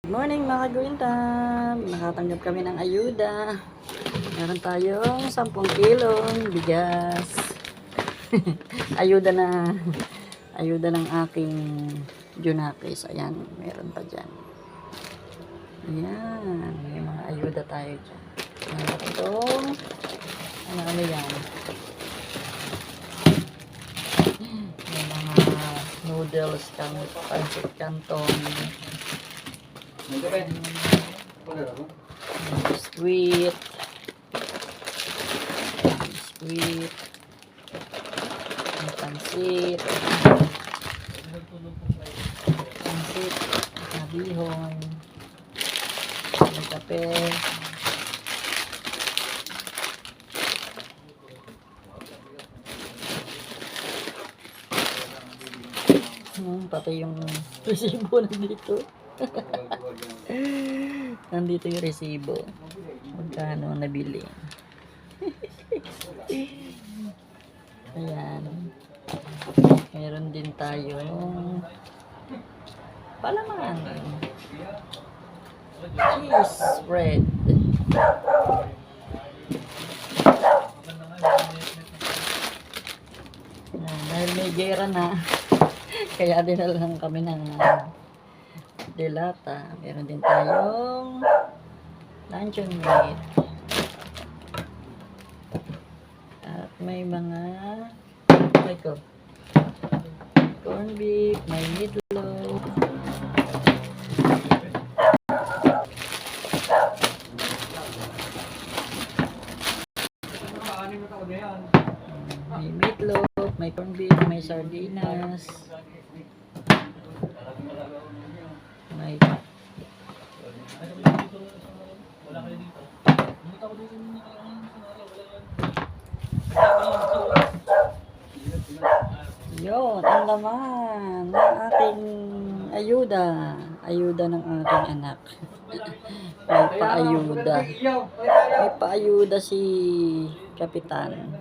Good morning mga kagwintam! Nakatanggap kami ng ayuda. Meron tayong 10 kilong bigas. ayuda ng aking Junakis. Ayan, meron pa dyan. Ayan, may mga ayuda tayo dyan. Meron itong, ano yan? May mga noodles, pancit canton, biscuit, pansit, nabihon, may kape, pati yung resibo nandito. Nandito yung resibo. Magkano nabili. Ayan. Meron din tayong palaman. Cheese spread. Dahil may gera na, kaya dinala kami ng delata. Meron din tayong luncheon meat. At may mga corn beef, may meatloaf. May meatloaf, may corn beef, may sardinas. May yun, ang laman ng ating ayuda ng ating anak. May paayuda si Kapitan.